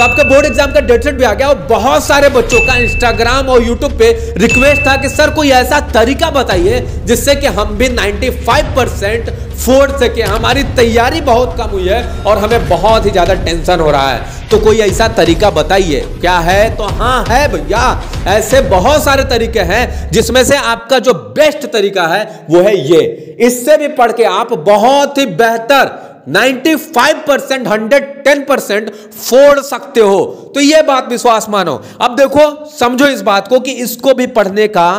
तो आपका board exam का डेट सेट भी आ गया और बहुत सारे बच्चों का इंस्टाग्राम और यूट्यूब पे रिक्वेस्ट था कि सर कोई ऐसा तरीका बताइए जिससे कि हम भी 95% फोड़ सके। हमारी तैयारी बहुत कम हुई है और हमें बहुत ही ज्यादा टेंशन हो रहा है, तो कोई ऐसा तरीका बताइए। क्या है? तो हाँ है भैया, ऐसे बहुत सारे तरीके हैं जिसमें से आपका जो बेस्ट तरीका है वो है ये। इससे भी पढ़ के आप बहुत ही बेहतर 95%, 110% फोड़ सकते हो। तो यह बात विश्वास मानो। अब देखो, समझो इस बात को कि इसको भी पढ़ने का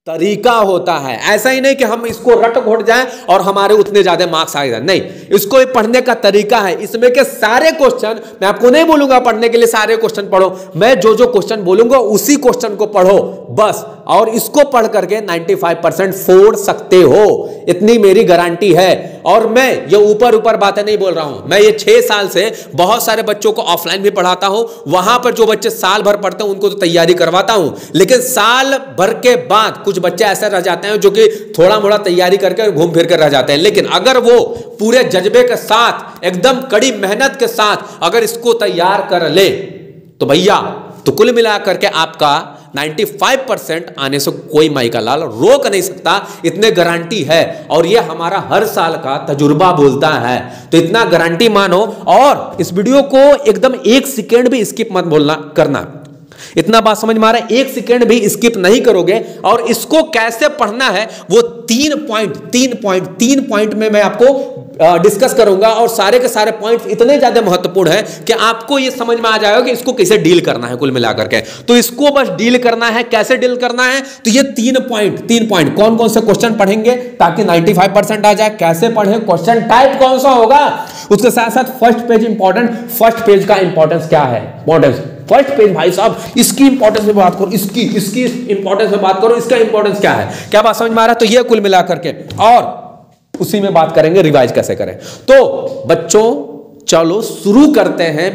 तरीका होता है। ऐसा ही नहीं कि हम इसको रट घोट जाएं और हमारे उतने ज्यादा मार्क्स आ जाए, नहीं, इसको भी पढ़ने का तरीका है। इसमें के सारे क्वेश्चन मैं आपको नहीं बोलूंगा पढ़ने के लिए सारे क्वेश्चन पढ़ो, मैं जो जो क्वेश्चन बोलूंगा उसी क्वेश्चन को पढ़ो बस, और इसको पढ़ करके 95% फोड़ सकते हो, इतनी मेरी गारंटी है। और मैं ये ऊपर ऊपर बातें नहीं बोल रहा हूं, मैं ये 6 साल से बहुत सारे बच्चों को ऑफलाइन भी पढ़ाता हूं। वहां पर जो बच्चे साल भर पढ़ते हैं उनको तो तैयारी करवाता हूं, लेकिन साल भर के बाद कुछ बच्चे ऐसे रह जाते हैं जो कि थोड़ा मोड़ा तैयारी करके घूम फिर कर रह जाते हैं। लेकिन अगर वो पूरे जज्बे के साथ, एकदम कड़ी मेहनत के साथ अगर इसको तैयार कर ले तो भैया, तो कुल मिलाकर के आपका 95% आने से कोई माई का लाल रोक नहीं सकता, इतने गारंटी है। और ये हमारा हर साल का तजुर्बा बोलता है, तो इतना गारंटी मानो। और इस वीडियो को एकदम 1 सेकेंड भी स्किप मत बोलना करना, इतना बात समझ में आ रहा है? 1 सेकेंड भी स्किप नहीं करोगे। और इसको कैसे पढ़ना है वो 3 पॉइंट में मैं आपको डिस्कस करूंगा, और सारे के सारे पॉइंट्स इतने ज्यादा महत्वपूर्ण हैं कि आपको ये समझ में आ जाएगा कि इसको कैसे डील करना है कुल मिलाकर के। तो इसको बस डील करना है, कैसे डील करना है, तो ये 3 पॉइंट कौन कौन से क्वेश्चन पढ़ेंगे ताकि 95% आ जाए, कैसे पढ़े, क्वेश्चन टाइप कौन सा होगा, उसके साथ साथ first page important. First page का इंपॉर्टेंस क्या है? फर्स्ट पेज भाई साहब, इसकी इंपॉर्टेंस में बात करो, इसकी इंपॉर्टेंस में बात करो, इसका इंपॉर्टेंस क्या है, क्या बात समझ में आ रहा है? तो ये कुल मिलाकर के, और उसी में बात करेंगे रिवाइज कैसे करें। तो बच्चों चलो शुरू करते हैं।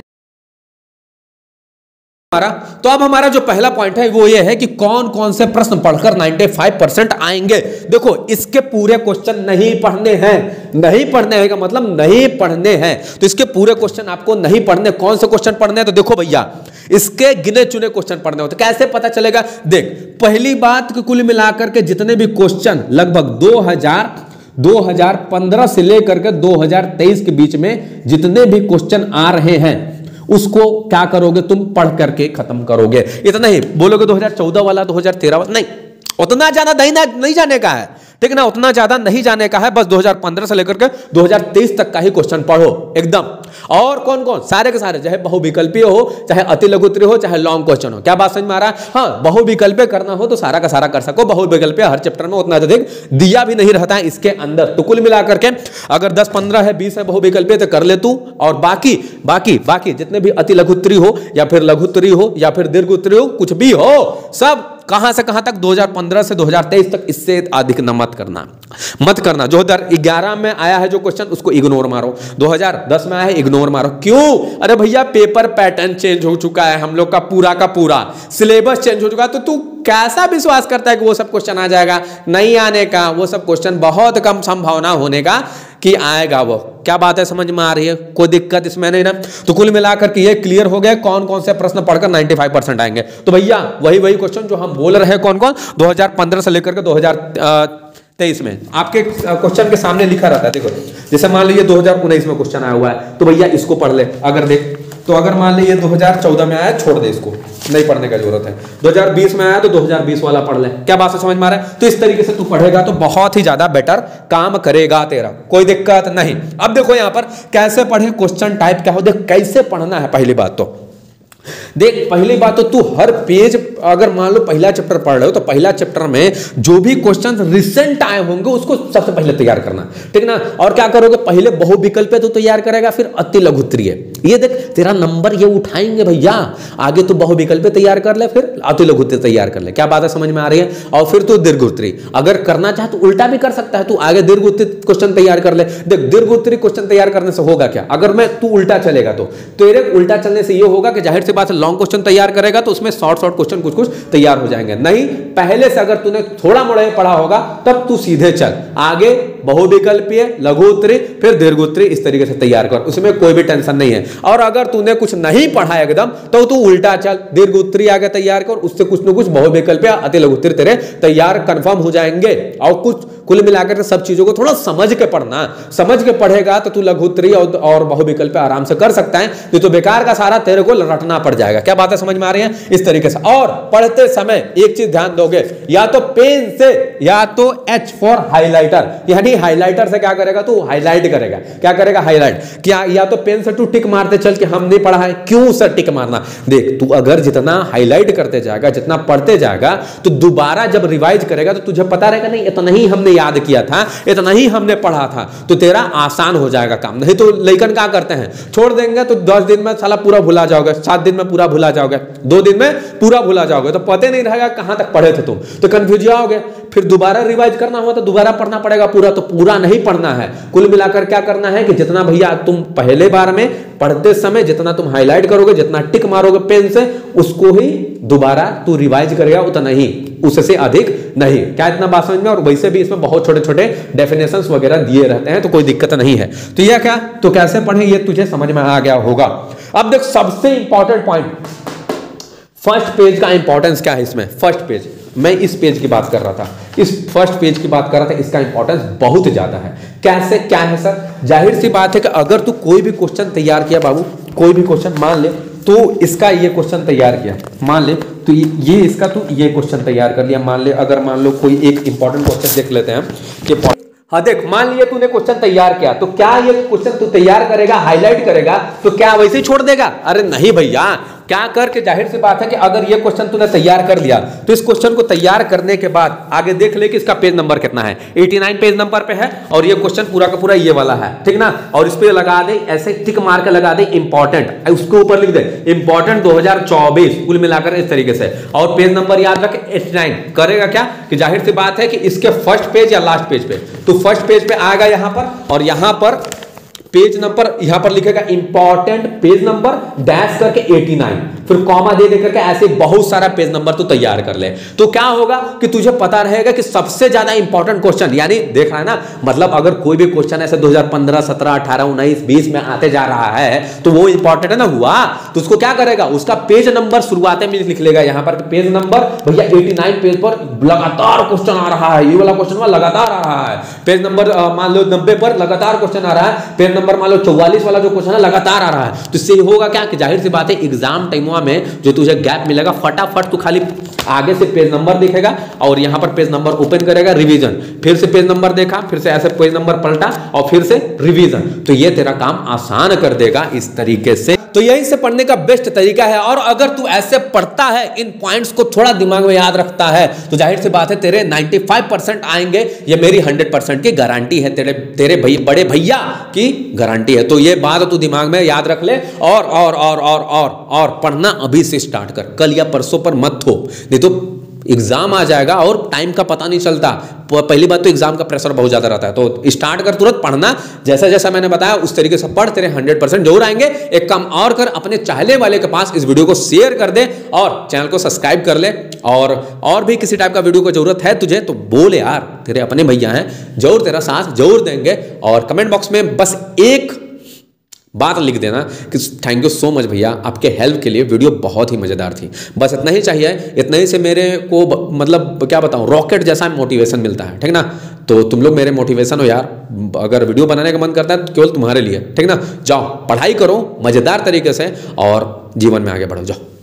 तो अब हमारा जो पहला पॉइंट है वो ये है कि कौन कौन से प्रश्न पढ़कर 95% आएंगे। देखो, इसके पूरे क्वेश्चन नहीं पढ़ने हैं, नहीं पढ़ने हैं का मतलब नहीं पढ़ने हैं, तो इसके पूरे क्वेश्चन आपको नहीं पढ़ने। कौन से क्वेश्चन पढ़ने हैं? तो देखो भैया, इसके गिने चुने क्वेश्चन पढ़ने होते। कैसे पता चलेगा? देख, पहली बात कि कुल मिलाकर के जितने भी क्वेश्चन लगभग 2015 से लेकर के 2023 के बीच में जितने भी क्वेश्चन आ रहे हैं उसको क्या करोगे? तुम पढ़ करके खत्म करोगे। इतना ही बोलोगे 2014 वाला, 2013 वाला, नहीं, उतना ज्यादा नहीं जाने का है, ठीक ना, उतना ज्यादा नहीं जाने का है। बस 2015 से लेकर के 2023 तक का ही क्वेश्चन पढ़ो एकदम। और कौन कौन? सारे के सारे, चाहे बहुविकल्पीय हो, चाहे अति लघुत्तरीय हो, चाहे लॉन्ग क्वेश्चन हो। क्या बात समझ में आ रहा है? हाँ, बहुविकल्पीय करना हो तो सारा का सारा कर सको। बहुविकल्पीय हर चैप्टर में उतना अधिक दिया भी नहीं रहता है इसके अंदर। तो कुल मिलाकर के अगर 10, 15 है, 20 है बहुविकल्पीय तो कर ले तू। और बाकी जितने भी अति लघुत्तरीय हो या फिर लघुत्तरीय हो या फिर दीर्घोत्तरीय हो, कुछ भी हो, सब कहां से कहां तक 2015 से 2023 तक, इससे अधिक न मत करना। 2011 में आया है जो क्वेश्चन उसको इग्नोर मारो, 2010 में आया है इग्नोर मारो। क्यों? अरे भैया, पेपर पैटर्न चेंज हो चुका है, हम लोग का पूरा सिलेबस चेंज हो चुका है। तो तू कैसा विश्वास करता है कि वो सब क्वेश्चन आ जाएगा? नहीं आने का, वो सब क्वेश्चन बहुत कम संभावना होने का कि आएगा वो। क्या बात है, समझ में आ रही है? कोई दिक्कत इसमें नहीं ना? तो कुल मिलाकर के ये क्लियर हो गया कौन कौन से प्रश्न पढ़कर 95% आएंगे। तो भैया वही क्वेश्चन जो हम बोल रहे हैं, कौन कौन 2015 से लेकर के 2023 में आपके क्वेश्चन के सामने लिखा रहता है। देखो, जैसे मान लीजिए 2019 में क्वेश्चन आया हुआ है, तो भैया इसको पढ़ ले। अगर देख, तो अगर मान लीजिए 2014 में आया, छोड़ दे, इसको नहीं पढ़ने का जरूरत है। 2020 में आया तो 2020 वाला पढ़ ले। क्या बात समझ में आ रहा है? तो इस तरीके से तू पढ़ेगा तो बहुत ही ज्यादा बेटर काम करेगा तेरा, कोई दिक्कत नहीं। अब देखो यहाँ पर कैसे पढ़े, क्वेश्चन टाइप क्या हो, देख कैसे पढ़ना है। पहली बात तो देख, पहली बात तो तू हर पेज, अगर मान लो पहला चैप्टर पढ़ रहे हो तो पहला चैप्टर में जो भी क्वेश्चन रिसेंट आए होंगे उसको सबसे पहले तैयार करना, ठीक ना। और क्या करोगे? पहले बहुविकल्पीय तो तैयार करेगा, फिर अति लघुत्तरीय। ये देख, तेरा नंबर ये उठाएंगे भैया। आगे तू बहुविकल्पीय तैयार कर ले, फिर अति लघुत्तरीय तैयार कर ले। क्या बात है, समझ में आ रही है? और फिर तू दीर्घोत्तरीय अगर करना चाहे तो उल्टा भी कर सकता है, तू आगे दीर्घोत्तरीय क्वेश्चन तैयार कर ले। देख, दीर्घोत्तरीय क्वेश्चन तैयार करने से होगा क्या? अगर मैं तू उल्टा चलेगा तो तेरे उल्टा चलने से ये होगा कि जाहिर सी बात है लॉन्ग क्वेश्चन तैयार करेगा तो उसमें शॉर्ट क्वेश्चन कुछ तैयार हो जाएंगे। नहीं, पहले से अगर तूने थोड़ा मोड़ा पढ़ा होगा तब तू सीधे चल, आगे बहुविकल्पीय, लघु उत्तरी, फिर दीर्घ उत्तरी, इस तरीके से तैयार कर, उसमें कोई भी टेंशन नहीं है। और अगर तूने कुछ नहीं पढ़ा एकदम तो तू उल्टा चल, दीर्घ उत्तरी आगे तैयार कर, उससे कुछ न कुछ बहुविकल्पीय, अति लघु उत्तरी तेरे तैयार कंफर्म हो जाएंगे। और कुछ कुल मिलाकर सब चीजों को थोड़ा समझ के पढ़ना, समझ के पढ़ेगा तो तू लघु उत्तरी और बहुविकल्पीय आराम से कर सकता है। नहीं तो बेकार का सारा तेरे को रटना पड़ जाएगा। क्या बातें समझ में आ रही है? इस तरीके से। और पढ़ते समय एक चीज ध्यान दोगे, या तो पेन से या तो H फॉर हाइलाइटर, यानी हाइलाइटर से क्या करेगा तू? हाईलाइट करेगा। क्या करेगा? हाईलाइट। क्या या तो पेन से तू टिक मारते चल कि हम नहीं पढ़ा है। क्यों सर टिक मारना? देख, तू अगर जितना हाईलाइट करते जाएगा, जितना पढ़ते जाएगा, तो दोबारा जब रिवाइज करेगा तो तुझे पता रहेगा नहीं इतना ही हमने याद किया था, इतना ही हमने पढ़ा था, तो तेरा आसान हो जाएगा काम। नहीं तो लेकिन क्या करते हैं, छोड़ देंगे तो 10 दिन में साला पूरा भुला जाओगे, 7 दिन में पूरा भुला जाओगे, 2 दिन में पूरा भुला जाओगे, तो पता नहीं रहेगा कहां तक पढ़े थे तुम, तो कंफ्यूज जाओगे। फिर दोबारा रिवाइज करना हो तो दोबारा पढ़ना पड़ेगा पूरा, तो पूरा नहीं पढ़ना है। कुल मिलाकर क्या करना है कि जितना भैया तुम पहले बार में पढ़ते समय जितना तुम हाईलाइट करोगे, जितना टिक मारोगे पेन से, उसको ही दोबारा तू रिवाइज करेगा, उतना ही, उससे अधिक नहीं। क्या इतना बात समझ में? और वैसे भी इसमें बहुत छोटे छोटे डेफिनेशंस वगैरह दिए रहते हैं, तो कोई दिक्कत नहीं है। तो यह क्या, तो कैसे पढ़े ये तुझे समझ में आ गया होगा। अब देख सबसे इंपॉर्टेंट पॉइंट, फर्स्ट पेज का इंपॉर्टेंस क्या है इसमें। फर्स्ट पेज, मैं इस पेज की बात कर रहा था, इस फर्स्ट पेज की बात कर रहा था, इसका इंपॉर्टेंस बहुत ज्यादा है। कैसे, क्या है सर? जाहिर सी बात है कि अगर तू कोई भी क्वेश्चन तैयार किया बाबू, कोई भी क्वेश्चन मान ले, तो इसका ये क्वेश्चन तैयार किया, मान ले, तो ये इसका तू ये क्वेश्चन तैयार कर लिया, मान ले, अगर मान लो कोई एक इंपॉर्टेंट क्वेश्चन देख लेते हैं कि हाँ देख, मान लिया तूने क्वेश्चन तैयार किया, तो क्या ये क्वेश्चन तू तैयार करेगा, हाईलाइट करेगा, तो क्या वैसे ही छोड़ देगा? अरे नहीं भैया, क्या करके, जाहिर सी बात है कि अगर ये क्वेश्चन तूने तैयार कर लिया, तो इस क्वेश्चन को तैयार करने के बाद आगे देख ले कि इसका पेज नंबर कितना है। 89 पेज नंबर पे है, और ये क्वेश्चन पूरा का पूरा ये वाला है, ठीक ना। और इस पे लगा दे, ऐसे टिक मार के लगा दे इंपॉर्टेंट, उसके ऊपर लिख दे इंपॉर्टेंट 2024, कुल मिलाकर इस तरीके से। और पेज नंबर याद रख 89। करेगा क्या कि जाहिर सी बात है कि इसके फर्स्ट पेज या लास्ट पेज पे, तो फर्स्ट पेज पे आएगा यहां पर, और यहां पर पेज नंबर यहां पर लिखेगा इंपॉर्टेंट पेज नंबर डैश करके 89, फिर कॉमा दे दे करके ऐसे बहुत सारा पेज नंबर तो तैयार कर ले। तो क्या होगा कि तुझे पता रहेगा कि सबसे ज्यादा इंपॉर्टेंट क्वेश्चन, यानी देख रहा है ना, मतलब अगर कोई भी क्वेश्चन ऐसे 2015, 17, 18, 19, 20 में आते जा रहा है, तो वो इंपॉर्टेंट है ना हुआ, तो उसको क्या करेगा, उसका पेज नंबर शुरुआत में लिख लेगा यहां पर, पेज नंबर भैया 89 पेज पर लगातार क्वेश्चन आ रहा है, ये वाला क्वेश्चन लगातार आ रहा है। पेज नंबर मान लो 90 पर लगातार क्वेश्चन आ रहा है, पेज नंबर मान लो 44 वाला जो क्वेश्चन है लगातार आ रहा है। तो इससे होगा क्या कि जाहिर सी बात है एग्जाम टाइम में जो तुझे गैप मिलेगा, फटाफट तू खाली आगे से पेज नंबर दिखेगा और यहां पर पेज नंबर ओपन करेगा, रिवीजन, फिर से पेज नंबर देखा, फिर से ऐसे पेज नंबर पलटा और फिर से रिवीजन, तो ये तेरा काम आसान कर देगा इस तरीके से। तो यही से पढ़ने का बेस्ट तरीका है। और अगर तू ऐसे पढ़ता है, इन पॉइंट्स को थोड़ा दिमाग में याद रखता है, तो जाहिर सी बात है तेरे 95% आएंगे, ये मेरी 100% की गारंटी है, तेरे बड़े भैया की गारंटी है। तो ये बात तू दिमाग में याद रख ले, और पढ़ना अभी से स्टार्ट कर, कल या परसों पर मत हो, नहीं तो एग्जाम आ जाएगा और टाइम का पता नहीं चलता। पहली बात तो एग्जाम का प्रेशर बहुत ज्यादा रहता है, तो स्टार्ट कर तुरंत पढ़ना, जैसा जैसा मैंने बताया उस तरीके से पढ़, तेरे 100% जरूर आएंगे। एक काम और कर, अपने चाहने वाले के पास इस वीडियो को शेयर कर दे और चैनल को सब्सक्राइब कर ले। और भी किसी टाइप का वीडियो को जरूरत है तुझे तो बोल यार, तेरे अपने भैया हैं, जरूर तेरा साथ जरूर देंगे। और कमेंट बॉक्स में बस एक बात लिख देना कि थैंक यू सो मच भैया, आपके हेल्प के लिए वीडियो बहुत ही मज़ेदार थी। बस इतना ही चाहिए, इतना ही से मेरे को मतलब क्या बताऊं, रॉकेट जैसा मोटिवेशन मिलता है, ठीक ना। तो तुम लोग मेरे मोटिवेशन हो यार, अगर वीडियो बनाने का मन करता है तो केवल तुम्हारे लिए, ठीक ना। जाओ पढ़ाई करो मज़ेदार तरीके से और जीवन में आगे बढ़ो, जाओ।